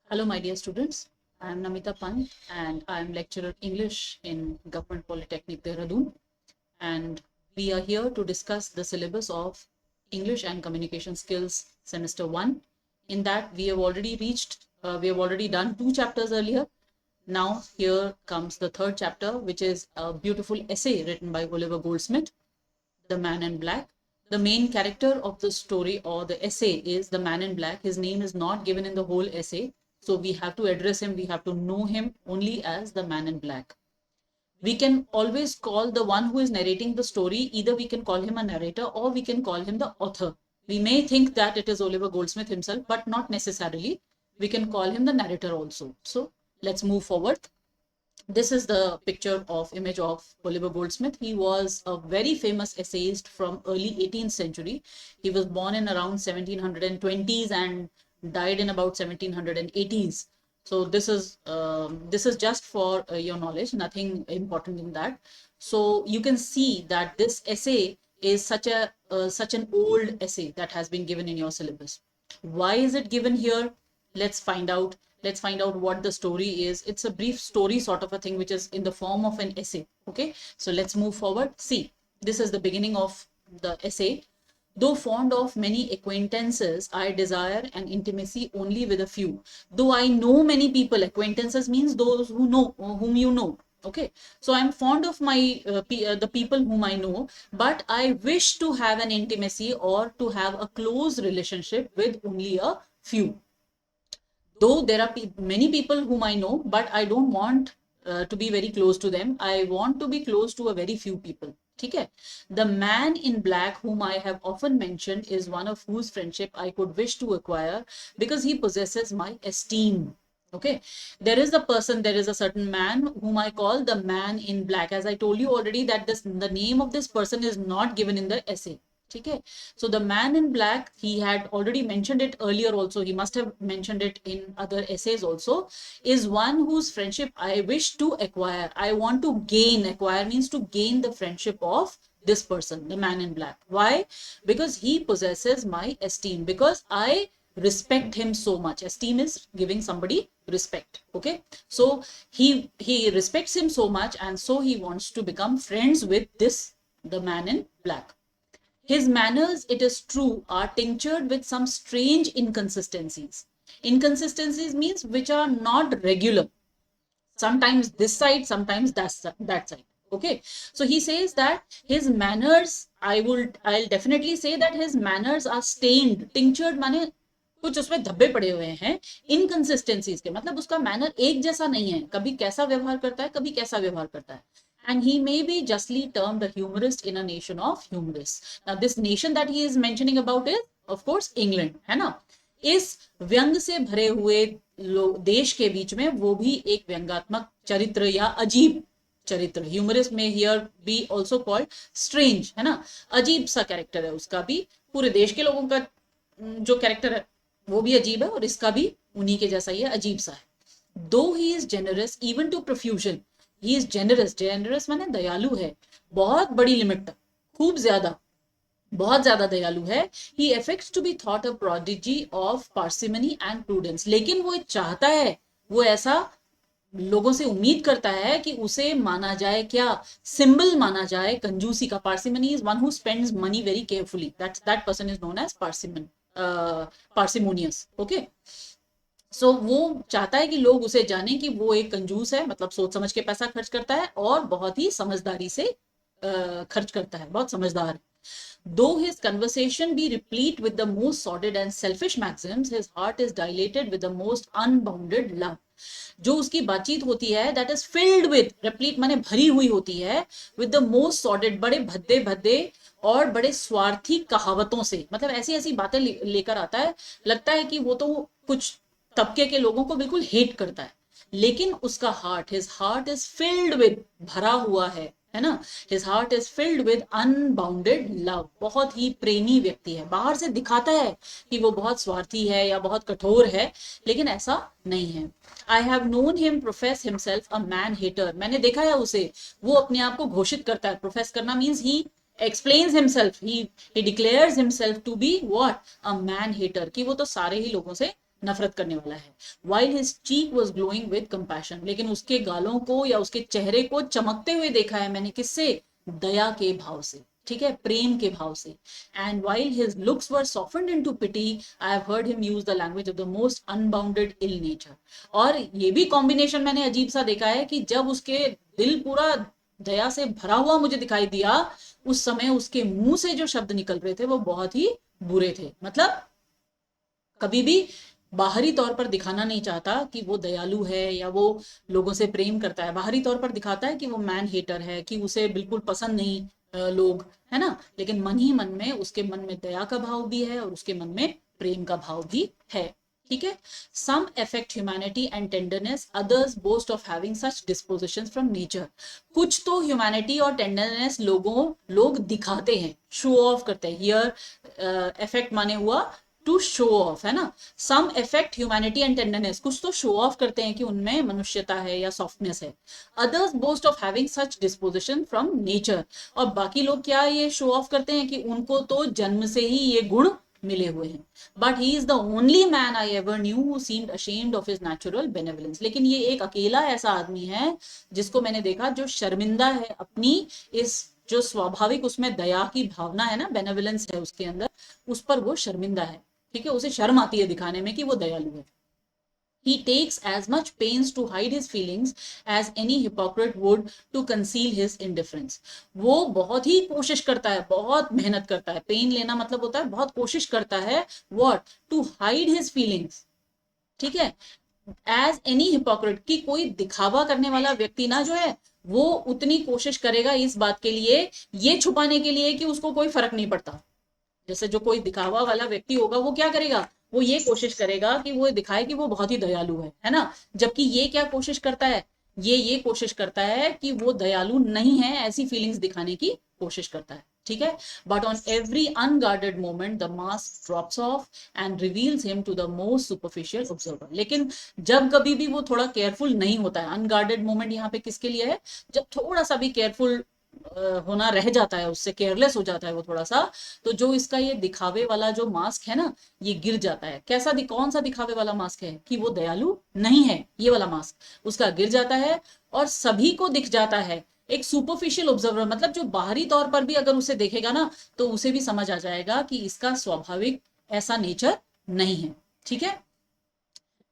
Hello, my dear students. I am Namita Pant and I am lecturer English in Government Polytechnic Dehradun. And we are here to discuss the syllabus of English and Communication Skills Semester 1. In that, we have already done two chapters earlier. Now, here comes the third chapter, which is a beautiful essay written by Oliver Goldsmith, The Man in Black. The main character of the story or the essay is the Man in Black. His name is not given in the whole essay. So we have to address him, we have to know him only as the Man in Black. We can always call the one who is narrating the story, either we can call him a narrator or we can call him the author. We may think that it is Oliver Goldsmith himself, but not necessarily. We can call him the narrator also. So let's move forward. This is the picture of image of Oliver Goldsmith. He was a very famous essayist from early 18th century. He was born in around 1720s and died in about 1780s. So this is just for your knowledge, nothing important in that. So you can see that this essay is such an old essay that has been given in your syllabus. Why is it given here? Let's find out. Let's find out what the story is. It's a brief story sort of a thing which is in the form of an essay. Okay, so let's move forward. See, this is the beginning of the essay. Though fond of many acquaintances, I desire an intimacy only with a few. Though I know many people, acquaintances means those who know, whom you know. Okay, so I'm fond of the people whom I know, but I wish to have an intimacy or to have a close relationship with only a few. Though there are many people whom I know, but I don't want to be very close to them. I want to be close to a very few people. Okay. The Man in Black, whom I have often mentioned, is one of whose friendship I could wish to acquire because he possesses my esteem. Okay, there is a certain man whom I call the Man in Black. As I told you already, that the name of this person is not given in the essay. Okay, so the Man in Black, he had already mentioned it earlier also, he must have mentioned it in other essays also, is one whose friendship I wish to acquire. I want to gain. Acquire means to gain the friendship of this person, the Man in Black. Why? Because he possesses my esteem, because I respect him so much. Esteem is giving somebody respect. Okay, so he respects him so much, and so he wants to become friends with this, the Man in Black. His manners, it is true, are tinctured with some strange inconsistencies. Inconsistencies means which are not regular. Sometimes this side, sometimes that side. Okay. So he says that his manners, I'll definitely say that his manners are stained. Tinctured माने कुछ उसमें धब्बे पड़े हुए हैं inconsistencies के, मतलब उसका मैनर एक जैसा नहीं है, कभी कैसा व्यवहार करता है, कभी कैसा व्यवहार करता है. And he may be justly termed a humorist in a nation of humorists. Now this nation that he is mentioning about is of course England, है ना. इस व्यंग से भरे हुए देश के बीच में वो भी एक व्यंगात्मक चरित्र या अजीब चरित्र, ह्यूमरिस्ट में here be also called strange, है ना. अजीब सा कैरेक्टर है उसका भी. पूरे देश के लोगों का जो कैरेक्टर है वो भी अजीब है और इसका भी उन्हीं के जैसा ही है, अजीब सा है. Though he is generous even to profusion. He is generous. Generous माने दयालु है, बहुत बड़ी लिमिट तक, खूब ज्यादा, बहुत ज्यादा दयालु है. He affects to be thought a prodigy of parsimony and prudence. लेकिन वो चाहता है, वो ऐसा लोगों से उम्मीद करता है कि उसे माना जाए क्या, सिंबल माना जाए कंजूसी का. Parsimony is one who spends money very carefully. That person is known as parsimonious. Okay, so वो चाहता है कि लोग उसे जाने कि वो एक कंजूस है, मतलब सोच समझ के पैसा खर्च करता है और बहुत ही समझदारी से खर्च करता है, बहुत समझदार. Though his conversation be replete with the most sordid and selfish maxims, his heart is dilated with the most unbounded love. जो उसकी बातचीत होती है, that is filled with, replete माने भरी हुई होती है, with the most sordid, बड़े भद्दे भद्दे और बड़े स्वार्थी कहावतों से. मतलब ऐसी ऐसी बातें लेकर आता है, लगता है कि वो तो कुछ तबके के लोगों को बिल्कुल हेट करता है, लेकिन उसका heart, his heart is filled with, भरा हुआ है ना. His heart is filled with unbounded love. बहुत ही प्रेमी व्यक्ति है. बाहर से दिखाता है कि वो बहुत स्वार्थी है या बहुत कठोर है, लेकिन ऐसा नहीं है. I have known him profess himself a man hater. मैंने देखा है उसे, वो अपने आप को घोषित करता है. प्रोफेस करना means he explains himself, he declares himself to be what, a man hater, कि वो तो सारे ही लोगों से नफरत करने वाला है। While his cheek was glowing with compassion, लेकिन उसके गालों को या उसके चेहरे को चमकते हुए देखा है मैंने, किससे? दया के भाव से, ठीक है, प्रेम के भाव से। And while his looks were softened into pity, I have heard him use the language of the most unbounded ill nature। और ये भी कॉम्बिनेशन मैंने अजीब सा देखा है कि जब उसके दिल पूरा दया से भरा हुआ मुझे दिखाई दिया, उस समय उसके मुंह से जो शब्द निकल रहे थे वो बहुत ही बुरे थे। मतलब कभी भी बाहरी तौर पर दिखाना नहीं चाहता कि वो दयालु है या वो लोगों से प्रेम करता है। बाहरी तौर पर दिखाता है कि वो मैन हेटर है, कि उसे बिल्कुल पसंद नहीं लोग, है ना, लेकिन मन ही मन में उसके मन में दया का भाव भी है और उसके मन में प्रेम का भाव भी है। ठीक है। Some affect humanity and tenderness, others boast of having such dispositions from nature. कुछ तो ह्यूमैनिटी और टेंडरनेस लोग दिखाते हैं, शो ऑफ करते हैं। हियर इफेक्ट माने हुआ टू शो ऑफ, है ना। Some effect humanity and tenderness, कुछ तो शो ऑफ करते हैं कि उनमें मनुष्यता है या सॉफ्टनेस है। Others boast of having such disposition from nature, और बाकी लोग क्या ये शो ऑफ करते हैं कि उनको तो जन्म से ही ये गुण मिले हुए हैं। But he is the only man I ever knew who seemed ashamed of his natural benevolence. लेकिन ये एक अकेला ऐसा आदमी है जिसको मैंने देखा जो शर्मिंदा है अपनी इस जो स्वाभाविक उसमें दया की भावना है ना, बेनेवलेंस है उसके अंदर, उस पर वो शर्मिंदा है। ठीक है, उसे शर्म आती है दिखाने में कि वो दयालु है। He takes as much pains to hide his feelings as any hypocrite would to conceal his indifference। वो बहुत ही कोशिश करता है, बहुत मेहनत करता है। पेन लेना मतलब होता है बहुत कोशिश करता है, what to hide his feelings, ठीक है। एज एनी हिपोक्रेट, की कोई दिखावा करने वाला व्यक्ति ना जो है वो उतनी कोशिश करेगा इस बात के लिए, ये छुपाने के लिए कि उसको कोई फर्क नहीं पड़ता। जैसे जो कोई दिखावा वाला व्यक्ति होगा वो क्या करेगा, वो ये कोशिश करेगा कि वो दिखाए कि वो बहुत ही दयालु है ना। जबकि ये क्या कोशिश करता है, ये कोशिश करता है कि वो दयालु नहीं है, ऐसी फीलिंग्स दिखाने की कोशिश करता है। ठीक है। But on every unguarded moment the mask drops off and reveals him to the most superficial observer. लेकिन जब कभी भी वो थोड़ा केयरफुल नहीं होता है, अनगार्डेड मोमेंट यहाँ पे किसके लिए है, जब थोड़ा सा भी केयरफुल होना रह जाता है, उससे केयरलेस हो जाता है वो थोड़ा सा, तो जो इसका ये दिखावे वाला जो मास्क है ना, ये गिर जाता है। कैसा कौन सा दिखावे वाला मास्क है कि वो दयालु नहीं है, ये वाला मास्क उसका गिर जाता है और सभी को दिख जाता है। एक सुपरफिशियल ऑब्जर्वर मतलब जो बाहरी तौर पर भी अगर उसे देखेगा ना तो उसे भी समझ आ जाएगा कि इसका स्वाभाविक ऐसा नेचर नहीं है। ठीक है।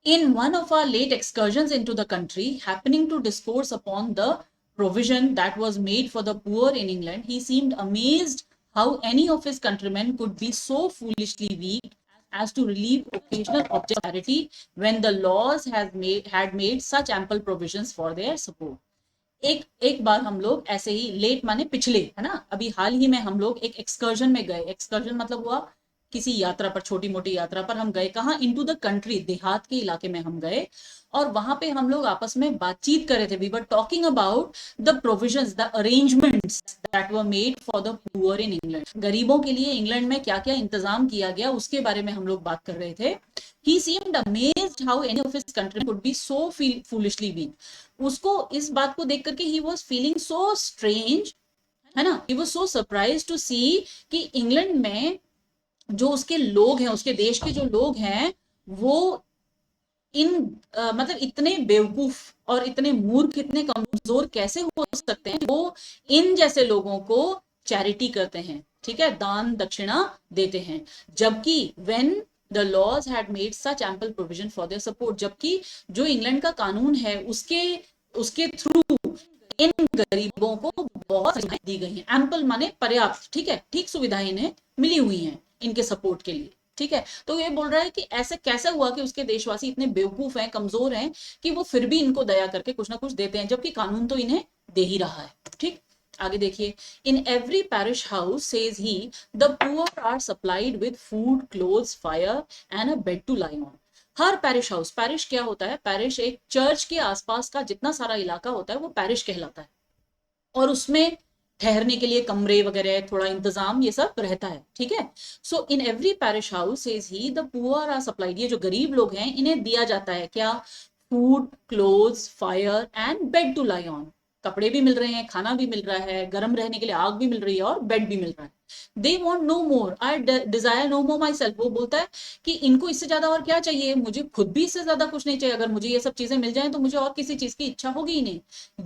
In one of our late excursions into the country, happening to discourse upon the provision that was made for the poor in England, he seemed amazed how any of his countrymen could be so foolishly weak as to relieve occasional objects of charity when the laws had made such ample provisions for their support। एक बार हम लोग ऐसे ही late माने पिछले, है ना, अभी हाल ही में हम लोग एक एक्सकर्जन में गए। एक्सकर्जन मतलब हुआ किसी यात्रा पर, छोटी मोटी यात्रा पर हम गए। कहाँ? इनटू द कंट्री, देहात के इलाके में हम गए और वहां पे हम लोग आपस में बातचीत कर रहे थे। We were talking about the provisions, the arrangements that were made for the poor in England. गरीबों के लिए इंग्लैंड में क्या क्या इंतजाम किया गया उसके बारे में हम लोग बात कर रहे थे। He seemed amazed how any of his countrymen could be so foolishly weak। उसको इस बात को देख करके he was feeling so strange, है ना, he was so surprised to see कि इंग्लैंड में जो उसके लोग हैं, उसके देश के जो लोग हैं, वो मतलब इतने बेवकूफ और इतने मूर्ख, इतने कमजोर कैसे हो सकते हैं, वो इन जैसे लोगों को चैरिटी करते हैं, ठीक है, दान दक्षिणा देते हैं। जबकि when the laws had made such ample provision for their support, जबकि जो इंग्लैंड का कानून है उसके थ्रू इन गरीबों को बहुत सुविधाएं दी गई हैं। एम्पल माने पर्याप्त, ठीक है, ठीक सुविधाएं इन्हें मिली हुई हैं इनके सपोर्ट के लिए। ठीक है। तो ये बोल रहा है कि ऐसे कैसे हुआ कि उसके देशवासी इतने बेवकूफ हैं, कमजोर हैं कि वो फिर भी इनको दया करके कुछ ना कुछ देते हैं, जबकि कानून तो इन्हें दे ही रहा है। ठीक, आगे देखिए। In every parish house says he the poor are supplied with food, clothes, fire and a bed to lie on. हर पैरिश हाउस, पैरिश क्या होता है, पैरिश एक चर्च के आसपास का जितना सारा इलाका होता है वो पैरिश कहलाता है, और उसमें ठहरने के लिए कमरे वगैरह थोड़ा इंतजाम ये सब रहता है। ठीक है। So in every parish house says he the poor are supplied, ये जो गरीब लोग हैं इन्हें दिया जाता है क्या, food, clothes, fire and bed to lie on, कपड़े भी मिल रहे हैं, खाना भी मिल रहा है, गर्म रहने के लिए आग भी मिल रही है और बेड भी मिल रहा है। They want no more, I desire no more myself. वो बोलता है कि इनको इससे ज्यादा और क्या चाहिए, मुझे खुद भी इससे ज्यादा कुछ नहीं चाहिए। अगर मुझे ये सब चीजें मिल जाएं तो मुझे और किसी चीज की इच्छा होगी ही नहीं।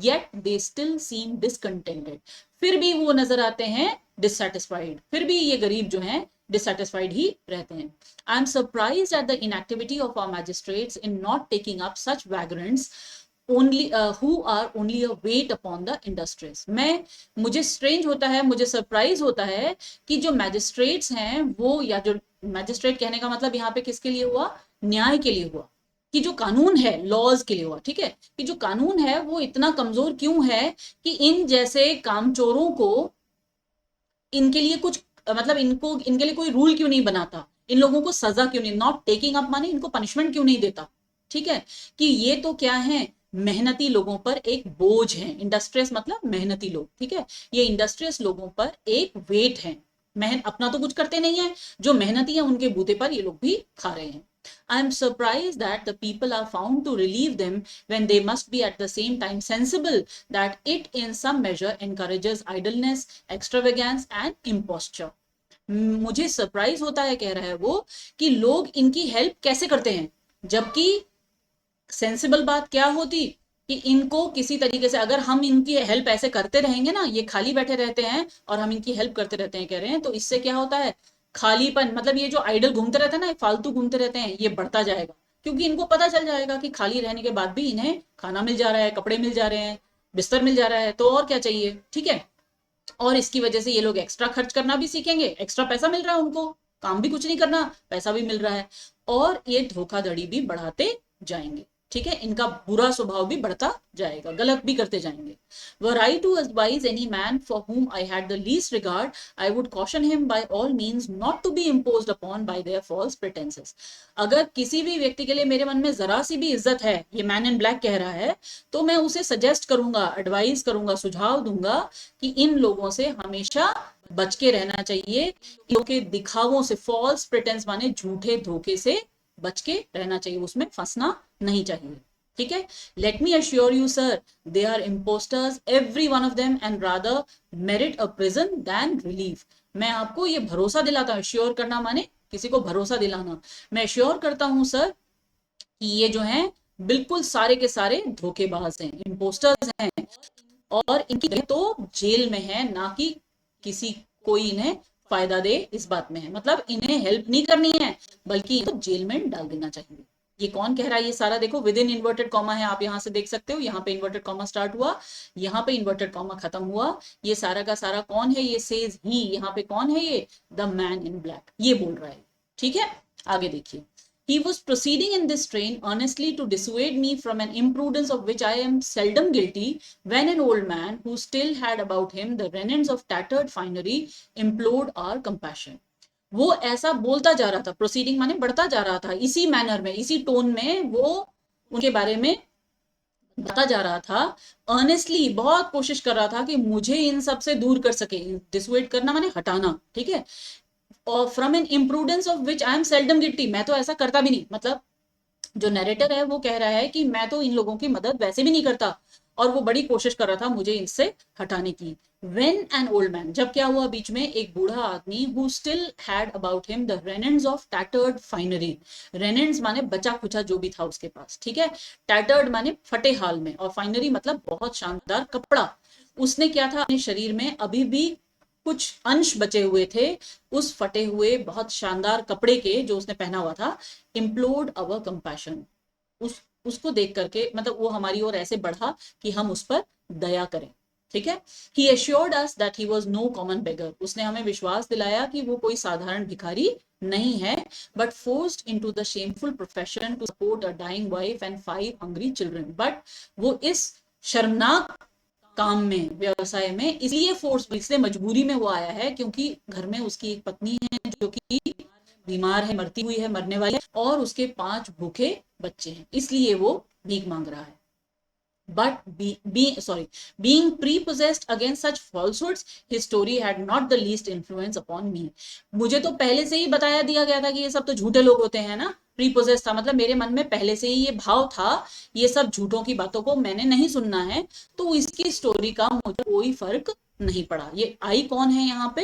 Yet they still seem discontented, फिर भी वो नजर आते हैं डिससेटिस्फाइड, फिर भी ये गरीब जो हैं डिससेटिस्फाइड ही रहते हैं। I am surprised at the inactivity of our magistrates in not taking up such vagrants only who are only a weight upon the industries। मुझे स्ट्रेंज होता है, मुझे सरप्राइज होता है कि जो मैजिस्ट्रेट्स हैं वो, या जो मैजिस्ट्रेट कहने का मतलब यहाँ पे किसके लिए हुआ, न्याय के लिए हुआ, कि जो कानून है लॉज के लिए हुआ, ठीक है, कि जो कानून है वो इतना कमजोर क्यों है कि इन जैसे कामचोरों को, इनके लिए कुछ मतलब इनको, इनके लिए कोई रूल क्यों नहीं बनाता, इन लोगों को सजा क्यों नहीं, नॉट टेकिंग अप माने इनको पनिशमेंट क्यों नहीं देता, ठीक है, कि ये तो क्या है, मेहनती लोगों पर एक बोझ है। इंडस्ट्रियस मतलब मेहनती लोग, ठीक है, ये इंडस्ट्रियस लोगों पर एक वेट है। अपना तो कुछ करते नहीं है, जो मेहनती है उनके बूते पर ये लोग भी खा रहे हैं। I am surprised that the people are found to relieve them when they must be at the same time sensible that it in some measure encourages idleness, extravagance and imposture। मुझे सरप्राइज होता है, कह रहा है वो, कि लोग इनकी हेल्प कैसे करते हैं, जबकि सेंसिबल बात क्या होती कि इनको किसी तरीके से, अगर हम इनकी हेल्प ऐसे करते रहेंगे ना, ये खाली बैठे रहते हैं और हम इनकी हेल्प करते रहते हैं, कह रहे हैं, तो इससे क्या होता है, खालीपन, मतलब ये जो आइडल घूमते रहते हैं ना, फालतू घूमते रहते हैं, ये बढ़ता जाएगा, क्योंकि इनको पता चल जाएगा कि खाली रहने के बाद भी इन्हें खाना मिल जा रहा है, कपड़े मिल जा रहे हैं, बिस्तर मिल जा रहा है, तो और क्या चाहिए, ठीक है। और इसकी वजह से ये लोग एक्स्ट्रा खर्च करना भी सीखेंगे, एक्स्ट्रा पैसा मिल रहा है उनको, काम भी कुछ नहीं करना, पैसा भी मिल रहा है, और ये धोखाधड़ी भी बढ़ाते जाएंगे, ठीक है, इनका बुरा स्वभाव भी बढ़ता जाएगा, गलत भी करते जाएंगे। Were I to advise any man for whom I had the least regard, I would caution him by all means not to be imposed upon by their false pretenses। अगर किसी भी व्यक्ति के लिए मेरे मन में जरा सी भी इज्जत है, ये मैन इन ब्लैक कह रहा है, तो मैं उसे सजेस्ट करूंगा, एडवाइस करूंगा, सुझाव दूंगा कि इन लोगों से हमेशा बच के रहना चाहिए, क्योंकि दिखावों से, फॉल्स प्रिटेंस माने झूठे धोखे से बच के रहना चाहिए, उसमें फंसना नहीं चाहिए, ठीक है। Let me assure you sir, they are impostors every one of them and rather merit a prison than relief. मैं आपको ये भरोसा दिलाता हूँ, श्योर करना माने किसी को भरोसा दिलाना, मैं श्योर करता हूं सर कि ये जो हैं बिल्कुल सारे के सारे धोखेबाज हैं, इम्पोस्टर्स हैं, और इनकी जगह तो जेल में है, ना कि किसी कोई इन्हें फायदा दे इस बात में है, मतलब इन्हें हेल्प नहीं करनी है बल्कि तो जेल में डाल देना चाहिए। ये कौन कह रहा है, ये सारा देखो विद इन इन्वर्टेड कॉमा है, आप यहां से देख सकते हो, यहाँ पे इन्वर्टेड कॉमा स्टार्ट हुआ, यहाँ पे इन्वर्टेड कॉमा खत्म हुआ, ये सारा का सारा कौन है, ये सेज ही, यहाँ पे कौन है, ये द मैन इन ब्लैक, ये बोल रहा है, ठीक है। आगे देखिए, he was proceeding in this train earnestly to dissuade me from an imprudence of which I am seldom guilty, when an old man, who still had about him the remnants of tattered finery, implored our compassion। वो ऐसा बोलता जा रहा था, proceeding माने बढ़ता जा रहा था, इसी मैनर में, इसी टोन में वो उनके बारे में बताता जा रहा था, अर्नेस्टली बहुत कोशिश कर रहा था कि मुझे इन सब से दूर कर सके, डिसुएड करना माने हटाना, ठीक है, और from an imprudence of which I am seldom guilty, मैं तो ऐसा करता भी नहीं, मतलब जो नरेटर है वो कह रहा है कि मैं तो इन लोगों की मदद वैसे भी नहीं करता, और वो बड़ी कोशिश कर रहा था मुझे इनसे हटाने की। When an old man, जब क्या हुआ बीच में, एक बूढ़ा आदमी, who still had about him the remnants of tattered finery, remnants माने बचा खुचा जो भी था उसके पास, ठीक है, tattered माने फटे हाल में, और finery मतलब बहुत शानदार कपड़ा, उसने क्या था अपने शरीर में अभी भी कुछ अंश बचे हुए थे उस फटे हुए बहुत शानदार कपड़े के जो उसने पहना हुआ था, इम्प्लोर्ड अवर कंपैशन, उसको देख करके, मतलब वो हमारी ओर ऐसे बढ़ा कि हम उस पर दया करें, ठीक है। He assured us that he was no common beggar, उसने हमें विश्वास दिलाया कि वो कोई साधारण भिखारी नहीं है, but forced into the shameful profession to support a dying wife and 5 hungry children, but वो इस शर्मनाक काम में, व्यवसाय में इसलिए फोर्स, इसलिए मजबूरी में वो आया है क्योंकि घर में उसकी एक पत्नी है जो कि बीमार है, मरती हुई है, मरने वाली है, और उसके 5 भूखे बच्चे हैं, इसलिए वो भीख मांग रहा है। But being prepossessed against such falsehoods, his story had not the least influence upon me। मुझे तो पहले से ही बताया दिया गया था कि ये सब तो झूठे लोग होते हैं ना, प्रीपोजेस था, मतलब मेरे मन में पहले से ही ये भाव था, ये सब झूठों की बातों को मैंने नहीं सुनना है, तो इसकी स्टोरी का मुझे कोई फर्क नहीं पड़ा। ये आई कौन है यहाँ पे,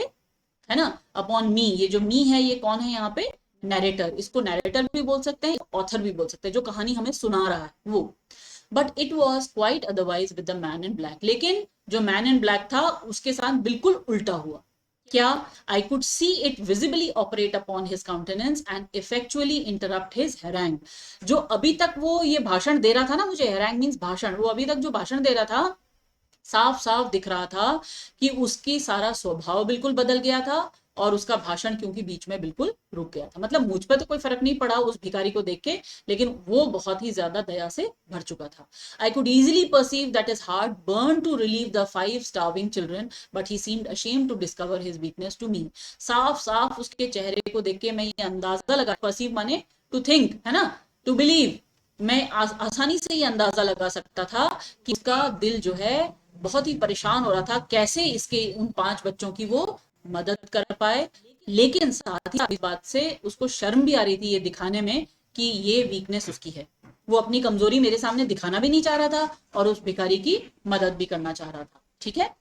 है ना, अपॉन मी, ये जो मी है ये कौन है यहाँ पे, नैरेटर। इसको नैरेटर भी बोल सकते हैं, ऑथर भी बोल सकते हैं, जो कहानी हमें सुना रहा है वो। But it was quite otherwise with the man in black. लेकिन जो मैन इन ब्लैक था उसके साथ बिल्कुल उल्टा हुआ। क्या? I could see it visibly operate upon his countenance and effectually interrupt his harangue. जो अभी तक वो ये भाषण दे रहा था ना, मुझे हैरंग मीन्स भाषण, वो अभी तक जो भाषण दे रहा था, साफ साफ दिख रहा था कि उसकी सारा स्वभाव बिल्कुल बदल गया था, और उसका भाषण क्योंकि बीच में बिल्कुल रुक गया था। मतलब मुझ पर तो कोई फर्क नहीं पड़ा उस भिखारी को देख के, लेकिन वो बहुत ही ज्यादा दया से भर चुका था। I could easily perceive that his heart burn to relieve the 5 starving children, but he seemed ashamed to discover his weakness to me. साफ साफ उसके चेहरे को देख के मैं ये अंदाजा लगा, परसीव माने टू थिंक, है ना, टू बिलीव, मैं आसानी से ये अंदाजा लगा सकता था कि उसका दिल जो है बहुत ही परेशान हो रहा था, कैसे इसके उन 5 बच्चों की वो मदद कर पाए। लेकिन साथ ही इस बात से उसको शर्म भी आ रही थी ये दिखाने में कि ये वीकनेस उसकी है। वो अपनी कमजोरी मेरे सामने दिखाना भी नहीं चाह रहा था और उस भिखारी की मदद भी करना चाह रहा था। ठीक है,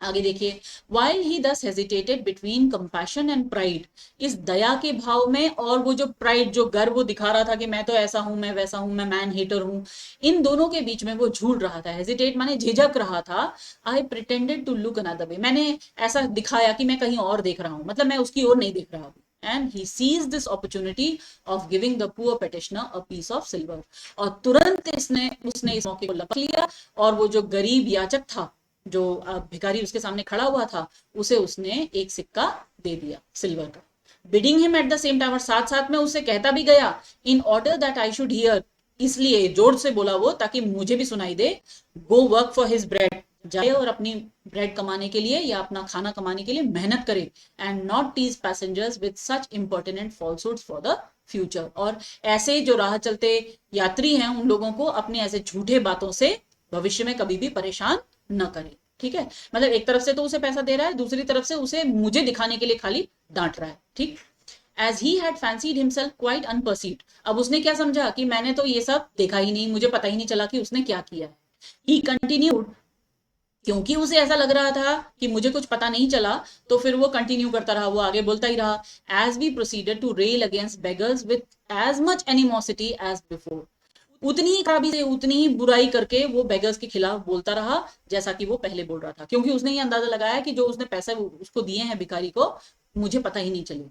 आगे देखिए, while he thus hesitated between compassion and pride, इस दया के भाव में और वो जो प्राइड, जो गर्व वो दिखा रहा था कि मैं तो ऐसा हूं, मैं वैसा हूं, मैं मैन हेटर हूं, इन दोनों के बीच में वो झूठ रहा था। हेजिटेट माने झिझक रहा था। I pretended to look another way, मैंने ऐसा दिखाया कि मैं कहीं और देख रहा हूं, मतलब मैं उसकी ओर नहीं देख रहा हूं। And he seized this opportunity of giving the poor petitioner a piece of silver, और तुरंत उसने इस मौके को लपक लिया, और वो जो गरीब याचक था, जो भिखारी उसके सामने खड़ा हुआ था, उसे उसने एक सिक्का दे दिया सिल्वर का। Bidding him at the same time, और साथ साथ में उसे कहता भी गया, in order that I should hear, इसलिए जोर से बोला वो ताकि मुझे भी सुनाई दे, go work for his bread, जाए और अपनी ब्रेड कमाने के लिए या अपना खाना कमाने के लिए मेहनत करे, and not tease passengers with such important falsehoods for the future, और ऐसे जो राह चलते यात्री हैं उन लोगों को अपने ऐसे झूठे बातों से भविष्य में कभी भी परेशान न करे। ठीक है, मतलब एक तरफ से तो उसे पैसा दे रहा है, दूसरी तरफ से उसे मुझे दिखाने के लिए खाली डांट रहा है। ठीक, as he had fancied himself quite unperceived, अब उसने क्या समझा कि मैंने तो ये सब देखा ही नहीं, मुझे पता ही नहीं चला कि उसने क्या किया है। ही कंटिन्यूड, क्योंकि उसे ऐसा लग रहा था कि मुझे कुछ पता नहीं चला, तो फिर वो कंटिन्यू करता रहा, वो आगे बोलता ही रहा, as we proceeded to rail against beggars with as much animosity as before, उतनी ही खराबी से, उतनी ही बुराई करके वो बेगर्स के खिलाफ बोलता रहा जैसा कि वो पहले बोल रहा था, क्योंकि उसने ये अंदाजा लगाया कि जो उसने पैसे उसको दिए हैं भिखारी को, मुझे पता ही नहीं चले।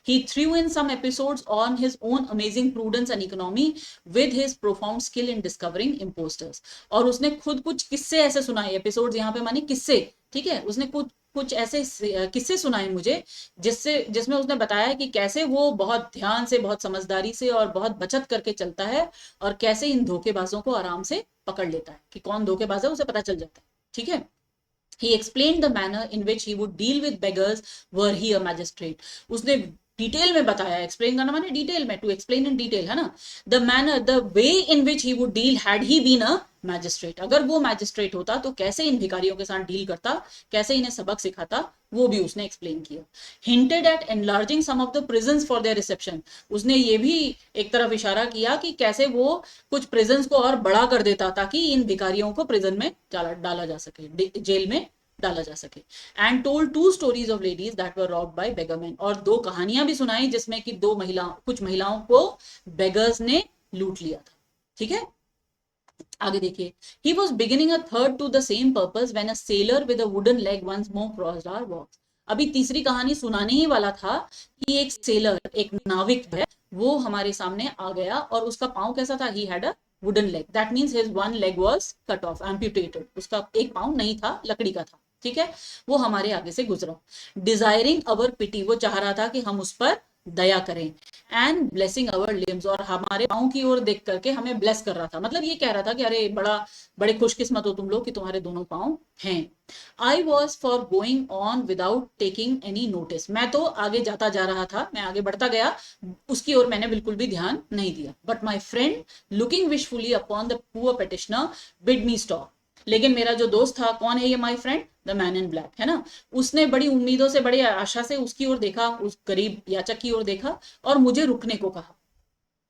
He threw in some episodes on his own amazing prudence and economy with his profound skill in discovering imposters, और उसने खुद कुछ किस्से ऐसे सुनाए, एपिसोड्स यहाँ पे माने किस्से, ठीक है, उसने कुछ कुछ ऐसे किस्से सुनाए मुझे, जिसमें उसने बताया कि कैसे वो बहुत ध्यान से, बहुत समझदारी से और बहुत बचत करके चलता है, और कैसे इन धोखेबाजों को आराम से पकड़ लेता है, कि कौन धोखेबाज है उसे पता चल जाता है। ठीक है, he explained the manner in which he would deal with beggars were he a magistrate, उसने डिटेल में बताया, एक्सप्लेन करना माने डिटेल में, टू एक्सप्लेन इन डिटेल, है ना, the manner, the way in which he would deal had he been a magistrate, अगर वो मैजिस्ट्रेट होता तो कैसे इन भिखारियों के साथ डील करता, कैसे इन्हें सबक सिखाता, वो भी उसने एक्सप्लेन किया। Hinted at enlarging some of the prisons for their reception, उसने ये भी एक तरफ इशारा किया कि कैसे वो कुछ प्रिजन्स को और बड़ा कर देता ताकि इन भिखारियों को प्रिजन में डाला जा सके, जेल में डाला जा सके। And told 2 stories of ladies that were robbed by beggarmen, और 2 कहानियां भी सुनाई जिसमें कि कुछ महिलाओं को बेगर्स ने लूट लिया था। ठीक है, आगे देखिए, he was beginning a third to the same purpose when a sailor with a wooden leg once more crossed our walks, अभी तीसरी कहानी सुनाने ही वाला था कि एक सेलर, एक नाविक है, वो हमारे सामने आ गया, और उसका पांव कैसा था, he had a wooden leg, that means his one leg was cut off, amputated, उसका एक पांव नहीं था, लकड़ी का था। ठीक है, वो हमारे आगे से गुजरा, डिजायरिंग अवर पिटी, वो चाह रहा था कि हम उस पर दया करें, एंड ब्लेसिंग अवर लिम्स, और हमारे पाँव की ओर देख करके हमें ब्लेस कर रहा था, मतलब ये कह रहा था कि अरे बड़े खुशकिस्मत हो तुम लोग कि तुम्हारे दोनों पाँव हैं। I was for going on without taking any notice, मैं तो आगे जाता जा रहा था, मैं आगे बढ़ता गया, उसकी ओर मैंने बिल्कुल भी ध्यान नहीं दिया। But my friend looking wishfully upon the poor petitioner bid me stop, लेकिन मेरा जो दोस्त था, कौन है ये, my friend the man in black, है ना, उसने बड़ी उम्मीदों से, बड़ी आशा से उसकी ओर देखा, उस गरीब याचक की ओर देखा और मुझे रुकने को कहा।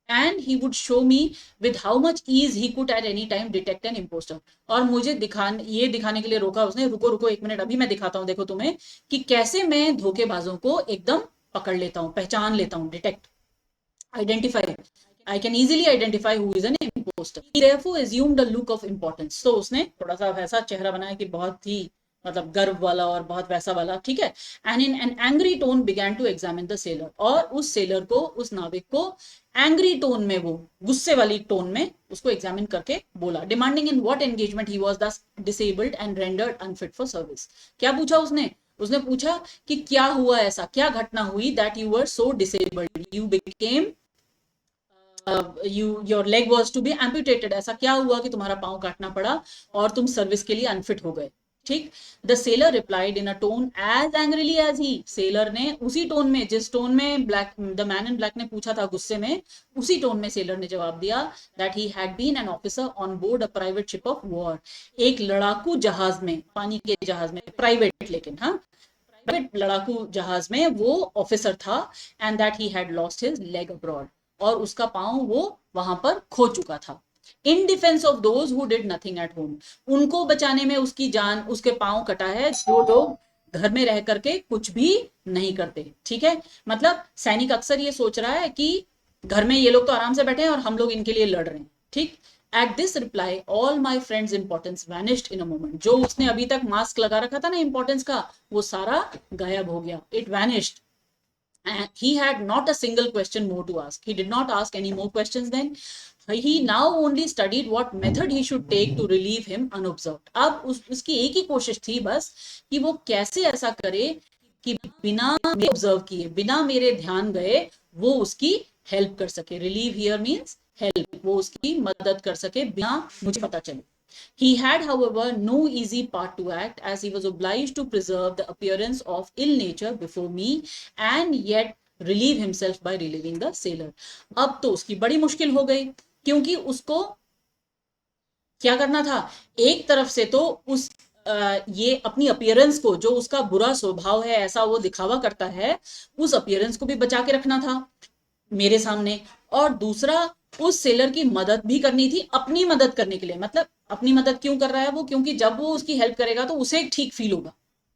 and he would show me with how much ease he could at any time detect an imposter. और मुझे ये दिखाने के लिए रोका उसने, रुको रुको एक मिनट, अभी मैं दिखाता हूँ देखो तुम्हें कि कैसे मैं धोखेबाजों को एकदम पकड़ लेता हूँ, पहचान लेता हूँ, detect, identify, I can easily identify who is an imposter. He therefore assumed a look of importance. तो उसने थोड़ा सा वैसा चेहरा बनाया कि बहुत ही मतलब गर्व वाला और बहुत वैसा वाला, ठीक है. And in an angry tone began to examine the sailor, और उस सेलर को, उस नाविक को एंग्री टोन में, वो गुस्से वाली टोन में उसको एग्जामिन करके बोला, demanding in what engagement he was thus disabled and rendered unfit for service. क्या पूछा उसने? उसने पूछा कि क्या हुआ, ऐसा क्या घटना हुई that you were so disabled, you became your leg was to be amputated, ऐसा क्या हुआ कि तुम्हारा पांव काटना पड़ा और तुम सर्विस के लिए अनफिट हो गए. ठीक. The sailor replied in a tone as angrily as he, sailor ने उसी टोन में, जिस टोन में द मैन इन ब्लैक ने पूछा था गुस्से में, उसी टोन में सेलर ने जवाब दिया that he had been an officer on board a private ship of war, एक लड़ाकू जहाज में, पानी के जहाज में, प्राइवेट, लेकिन हाँ, प्राइवेट लड़ाकू जहाज में वो ऑफिसर था. And that he had lost his leg abroad, और उसका पांव वो वहां पर खो चुका था. In defence of those who did nothing at home, उनको बचाने में उसकी जान, उसके पांव कटा है जो लोग घर में रह करके कुछ भी नहीं करते. ठीक है, मतलब सैनिक अक्सर ये सोच रहा है कि घर में ये लोग तो आराम से बैठे हैं और हम लोग इनके लिए लड़ रहे हैं. ठीक. At this reply all my friends importance vanished in a moment, जो उसने अभी तक मास्क लगा रखा था ना इंपॉर्टेंस का, वो सारा गायब हो गया. It vanished. And he had not a single question more to ask. He did not ask any more questions then. He now only studied what method he should take to relieve him unobserved. अब उसकी एक ही कोशिश थी बस कि वो कैसे ऐसा करे कि बिना मेरे ऑब्जर्व किए, बिना मेरे ध्यान गए वो उसकी हेल्प कर सके. रिलीव हियर मीन्स हेल्प, वो उसकी मदद कर सके बिना मुझे पता चले. He had, however, no easy part to act, as he was obliged to preserve the appearance of ill nature before me and yet relieve himself by relieving the sailor. अब तो उसकी बड़ी मुश्किल हो गई, क्योंकि उसको क्या करना था, एक तरफ से तो उस ये अपनी अपीयरेंस को, जो उसका बुरा स्वभाव है, ऐसा वो दिखावा करता है, उस अपीयरेंस को भी बचा के रखना था मेरे सामने, और दूसरा उस सेलर की मदद भी करनी थी, अपनी मदद करने के लिए. मतलब अपनी मदद क्यों कर रहा है वो? क्योंकि जब वो उसकी हेल्प करेगा तो उसे ठीक फील होगा.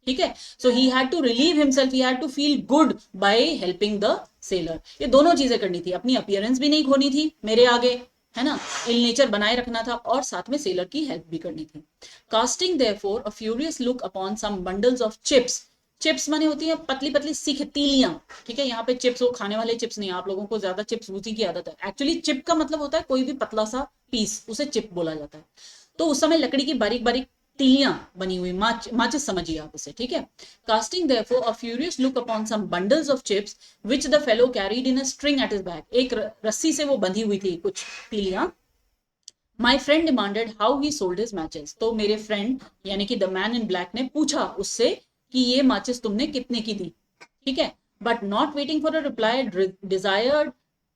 ठीक है, so he had to relieve himself, he had to feel good by helping the sailor. ये दोनों चीजें करनी थी, अपनी अपीयरेंस भी नहीं खोनी थी मेरे आगे, है ना, इल नेचर बनाए रखना था, और साथ में सेलर की हेल्प भी करनी थी. Casting therefore a furious look upon some bundles of chips, chips माने होती है पतली पतली सीख तीलियां. ठीक है, यहाँ पे चिप्स वो खाने वाले चिप्स नहीं, आप लोगों को ज्यादा चिप्स भूसी की आदत है. एक्चुअली चिप का मतलब होता है कोई भी पतला सा पीस, उसे चिप बोला जाता है. तो उस समय लकड़ी की बारीक बारीक तीलियां बनी हुई, माचिस समझिए आप इसे. ठीक है. Casting therefore a furious look upon some bundles of chips which the fellow carried in a string at his back, एक रस्सी से वो बंधी हुई थी कुछ तीलियां. My friend demanded how he sold his matches, तो मेरे फ्रेंड यानी कि द मैन इन ब्लैक ने पूछा उससे कि ये माचिस तुमने कितने की दी. ठीक है, but not waiting for a reply desired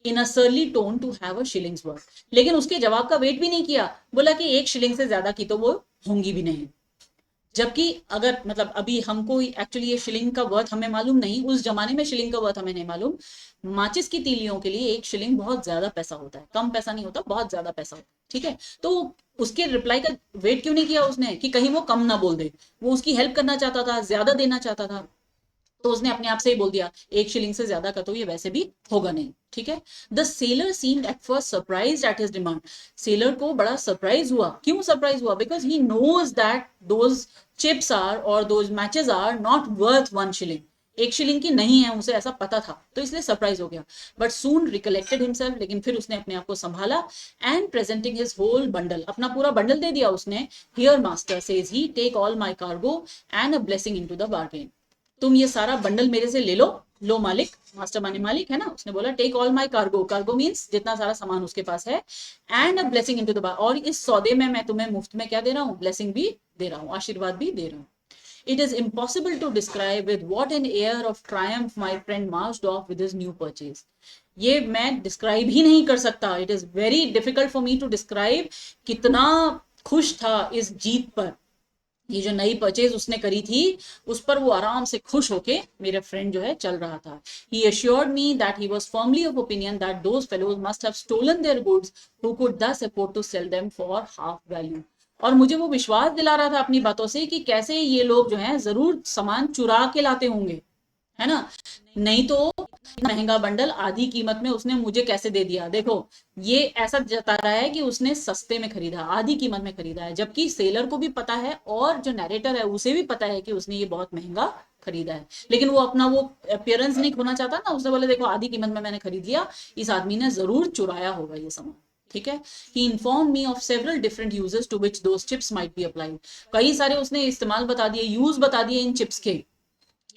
in a surly tone to have a shilling's worth, लेकिन उसके जवाब का वेट भी नहीं किया, बोला कि 1 शिलिंग से ज्यादा की तो वो होंगी भी नहीं. जबकि अगर मतलब अभी हमको एक्चुअली ये शिलिंग का वर्थ हमें मालूम नहीं, उस जमाने में शिलिंग का वर्थ हमें नहीं मालूम. माचिस की तीलियों के लिए 1 शिलिंग बहुत ज्यादा पैसा होता है, कम पैसा नहीं होता, बहुत ज्यादा पैसा होता है. ठीक है, तो उसके रिप्लाई का वेट क्यों नहीं किया उसने कि कहीं वो कम ना बोल दे, वो उसकी हेल्प करना चाहता था, ज्यादा देना चाहता था. तो उसने अपने आप से ही बोल दिया 1 शिलिंग से ज्यादा का तो ये वैसे भी होगा नहीं. ठीक है. The sailor seemed at first surprised at his demand, sailor को बड़ा सरप्राइज हुआ. क्यों सरप्राइज हुआ? Because he knows that those chips are और those matches are not worth 1 shilling, 1 shilling की नहीं है, उसे ऐसा पता था, तो इसलिए सरप्राइज हो गया. बट सून रिकलेक्टेड हिमसेल्फ, लेकिन फिर उसने अपने आप को संभाला. And presenting his whole bundle, अपना पूरा बंडल दे दिया उसने. Here master says he, take all my cargo and a blessing into the bargain, तुम ये सारा बंडल मेरे से ले लो. लो मालिक, मास्टर माने मालिक है ना, उसने बोला take all my cargo, cargo means जितना सारा सामान उसके पास है. And a blessing into the bar, और इस सौदे में मैं तुम्हें मुफ्त में क्या दे रहा हूँ? ब्लेसिंग भी दे रहा हूँ, आशीर्वाद भी दे रहा हूँ. It is impossible to describe with what an air of triumph my friend marched off with his new purchase. ये मैं डिस्क्राइब ही नहीं कर सकता. It is very difficult for me to describe कितना खुश था इस जीत पर. ये जो नई परचेज उसने करी थी उस पर वो आराम से खुश होके मेरा फ्रेंड जो है चल रहा था. He assured me that he was firmly of opinion that those fellows must have stolen their goods who could thus afford to sell them for half value. और मुझे वो विश्वास दिला रहा था अपनी बातों से कि कैसे ये लोग जो हैं जरूर सामान चुरा के लाते होंगे, है ना, नहीं तो महंगा बंडल आधी कीमत में उसने मुझे कैसे दे दिया. देखो ये ऐसा जता रहा है कि उसने सस्ते में खरीदा, आधी कीमत में खरीदा है, जबकि सेलर को भी पता है और जो नैरेटर है उसे भी पता है कि उसने ये बहुत महंगा खरीदा है. लेकिन वो अपना वो अपीयरेंस नहीं खोना चाहता ना, उसने बोले देखो आधी कीमत में मैंने खरीद लिया, इस आदमी ने जरूर चुराया होगा ये सामान. ठीक है. He informed me of several different uses to which those chips might be applied. कई सारे उसने इस्तेमाल बता दिए, यूज बता दिए इन चिप्स के.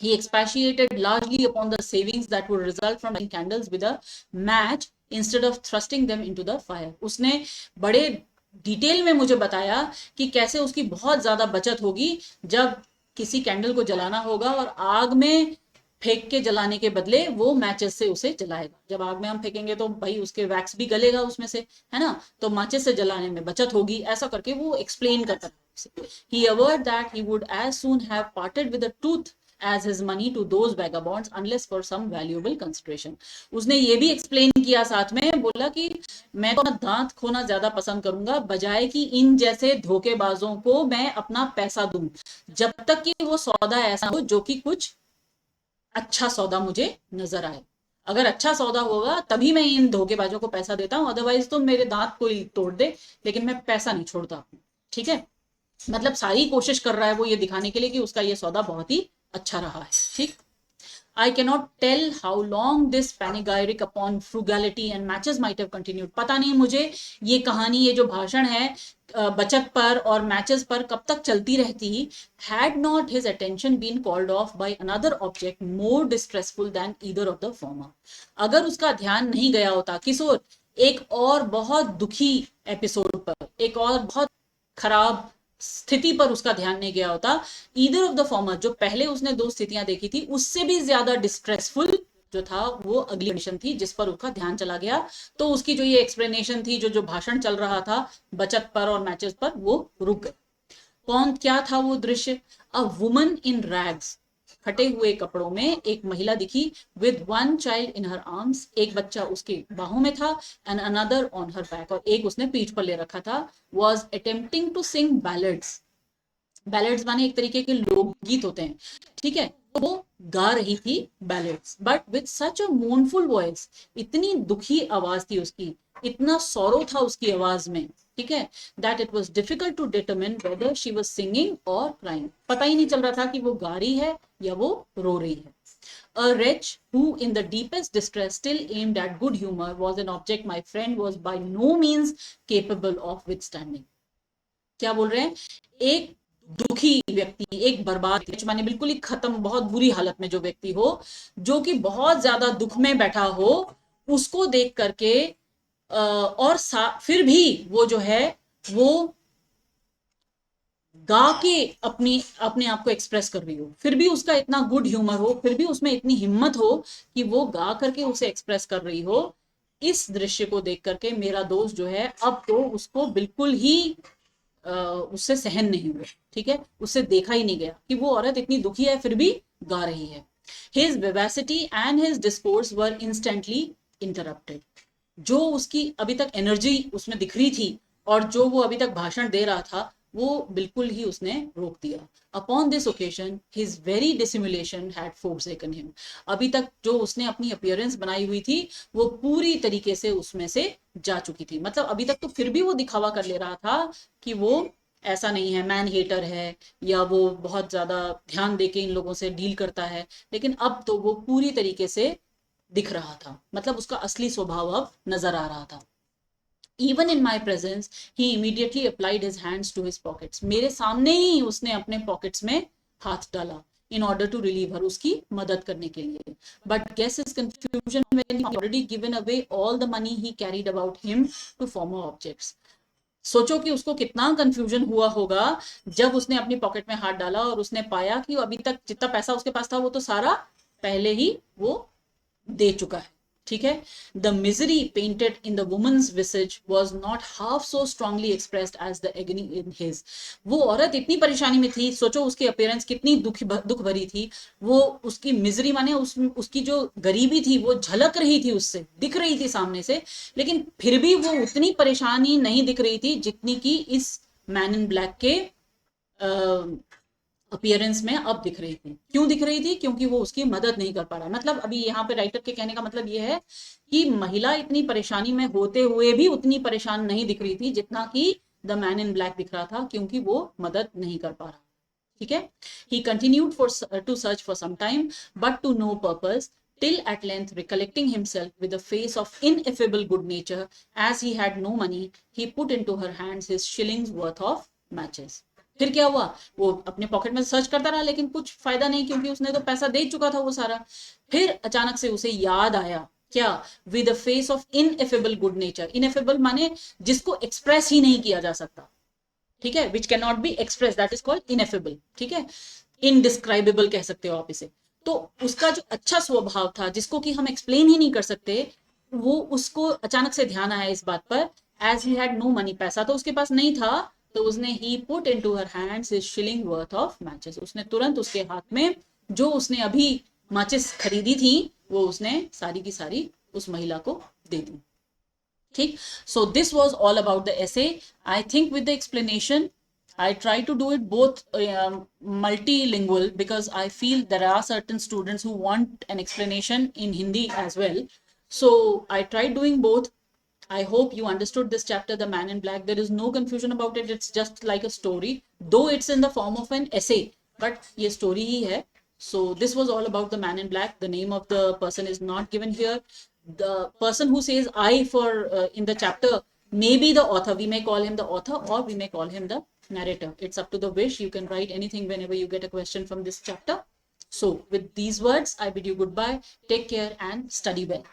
He expatiated largely upon the savings that would result from lighting candles with a match instead of thrusting them into the fire. उसने बड़े डिटेल में मुझे बताया कि कैसे उसकी बहुत ज्यादा बचत होगी जब किसी कैंडल को जलाना होगा और आग में फेंक के जलाने के बदले वो मैचेस से उसे जलाएगा. जब आग में हम फेंकेंगे तो भाई उसके वैक्स भी गलेगा उसमें से, है ना, तो माचिस से जलाने में बचत होगी. ऐसा करके वो एक्सप्लेन करता है. He averred that he would as soon have parted with a tooth as his money to those vagabonds unless for some valuable consideration. उसने ये भी एक्सप्लेन किया साथ में, बोला कि मैं तो दांत खोना ज्यादा पसंद करूंगा बजाय कि इन जैसे धोखेबाजों को मैं अपना पैसा दूं, जब तक कि वो सौदा ऐसा हो जो कि कुछ अच्छा सौदा मुझे नजर आए. अगर अच्छा सौदा होगा तभी मैं इन धोखेबाजों को पैसा देता हूं, अदरवाइज तो मेरे दांत कोई तोड़ दे लेकिन मैं पैसा नहीं छोड़ता. ठीक है. मतलब सारी कोशिश कर रहा है वो ये दिखाने के लिए कि उसका ये सौदा बहुत ही अच्छा रहा है. ठीक. I cannot tell how long this panegyric upon frugality and matches might have continued. पता नहीं मुझे ये कहानी, ये जो भाषण है बचत पर और मैचेस पर कब तक चलती रहती. Had not his attention been called off by another object more distressful than either of the former. अगर उसका ध्यान नहीं गया होता किस ओर, एक और बहुत दुखी एपिसोड पर, एक और बहुत खराब स्थिति पर उसका ध्यान नहीं गया होता. ईदर ऑफ द फॉर्मर, जो पहले उसने दो स्थितियां देखी थी उससे भी ज्यादा डिस्ट्रेसफुल जो था वो अगली कंडीशन थी जिस पर उसका ध्यान चला गया. तो उसकी जो ये एक्सप्लेनेशन थी, जो जो भाषण चल रहा था बचत पर और मैचेस पर, वो रुक गए. कौन, क्या था वो दृश्य? अ वुमन इन रैग्स, फटे हुए कपड़ों में एक महिला दिखी. With one child in her arms, एक बच्चा उसके बाहों में था. And another on her back, और एक उसने पीठ पर ले रखा था. Was attempting to sing ballads. Ballads माने एक तरीके के लोकगीत होते हैं. ठीक है. वो गा रही थी ballads, but with such a mournful voice. इतनी दुखी आवाज थी उसकी, इतना सौरो था उसकी आवाज में. ठीक है. That it was difficult to determine whether she was singing or crying. पता ही नहीं चल रहा था कि वो गा रही है या वो रो रही है. A wretch who, in the deepest distress, still aimed at good humor, was an object my friend was by no means capable of withstanding. क्या बोल रहे हैं? एक दुखी व्यक्ति, एक बर्बाद माने बिल्कुल ही खत्म, बहुत बुरी हालत में जो व्यक्ति हो, जो कि बहुत ज्यादा दुख में बैठा हो, उसको देख करके और फिर भी वो जो है वो गा के अपने आप को एक्सप्रेस कर रही हो, फिर भी उसका इतना गुड ह्यूमर हो, फिर भी उसमें इतनी हिम्मत हो कि वो गा करके उसे एक्सप्रेस कर रही हो. इस दृश्य को देख करके मेरा दोस्त जो है अब तो उसको बिल्कुल ही उससे सहन नहीं हुआ. ठीक है. उससे देखा ही नहीं गया कि वो औरत इतनी दुखी है फिर भी गा रही है. His vivacity and his discourse were instantly interrupted. जो उसकी अभी तक एनर्जी उसमें दिख रही थी और जो वो अभी तक भाषण दे रहा था वो बिल्कुल ही उसने रोक दिया. Upon this occasion his very dissimulation had forsaken him. अभी तक जो उसने अपनी अपीयरेंस बनाई हुई थी वो पूरी तरीके से उसमें से जा चुकी थी. मतलब अभी तक तो फिर भी वो दिखावा कर ले रहा था कि वो ऐसा नहीं है, मैन हेटर है, या वो बहुत ज्यादा ध्यान देके इन लोगों से डील करता है, लेकिन अब तो वो पूरी तरीके से दिख रहा था. मतलब उसका असली स्वभाव अब नजर आ रहा था. Even in my presence, he immediately applied his hands to his pockets. मेरे सामने ही उसने अपने पॉकेट्स में हाथ डाला in order to relieve her, उसकी मदद करने के लिए. But guess his confusion when he already given away all the money he carried about him to former objects. सोचो कि उसको कितना कंफ्यूजन हुआ होगा जब उसने अपनी पॉकेट में हाथ डाला और उसने पाया कि अभी तक जितना पैसा उसके पास था वो तो सारा पहले ही वो दे चुका है. ठीक है. The misery painted in the woman's visage was not half so strongly expressed as the agony in his. वो औरत इतनी परेशानी में थी, सोचो उसकी अपीयरेंस कितनी दुख भरी थी. वो उसकी मिजरी माने उसकी जो गरीबी थी वो झलक रही थी, उससे दिख रही थी सामने से, लेकिन फिर भी वो उतनी परेशानी नहीं दिख रही थी जितनी कि इस मैन इन ब्लैक के अपीयरेंस में अब दिख रही थी. क्यों दिख रही थी? क्योंकि वो उसकी मदद नहीं कर पा रहा. मतलब अभी यहाँ पे राइटर के कहने का मतलब ये है कि महिला इतनी परेशानी में होते हुए भी उतनी परेशान नहीं दिख रही थी जितना कि द मैन इन ब्लैक दिख रहा था, क्योंकि वो मदद नहीं कर पा रहा. ठीक है. He continued for to search for some time but to no purpose till at length recollecting himself with a face of ineffable good nature, as he had no money, he put into her hands his shillings worth of matches. फिर क्या हुआ? वो अपने pocket में search करता रहा, लेकिन कुछ फायदा नहीं, क्योंकि उसने तो पैसा दे चुका था वो सारा. फिर अचानक से उसे याद आया. क्या? With a face of ineffable good nature. Ineffable माने जिसको एक्सप्रेस ही नहीं किया जा सकता. ठीक है. Which can not be express, that is called ineffable. ठीक है. इनडिस्क्राइबेबल कह सकते हो आप इसे. तो उसका जो अच्छा स्वभाव था जिसको कि हम एक्सप्लेन ही नहीं कर सकते, वो उसको अचानक से ध्यान आया इस बात पर. As he had no money, पैसा तो उसके पास नहीं था, तो उसने he put into her hands his shilling's worth of matches. उसने तुरंत उसके हाथ में जो उसने अभी माचिस खरीदी थी वो उसने सारी की सारी उस महिला को दे दी. ठीक. So this was all about the essay. I think with the explanation, I try to do it both multilingual, because I feel there are certain students who want an explanation in Hindi as well. So I tried doing both. I hope you understood this chapter, The Man in Black. There is no confusion about it. It's just like a story, though it's in the form of an essay, but ये story ही है. So this was all about The Man in Black. The name of the person is not given here. The person who says I for in the chapter may be the author. We may call him the author, or we may call him the narrator. It's up to the wish. You can write anything whenever you get a question from this chapter. So with these words, I bid you goodbye. Take care and study well.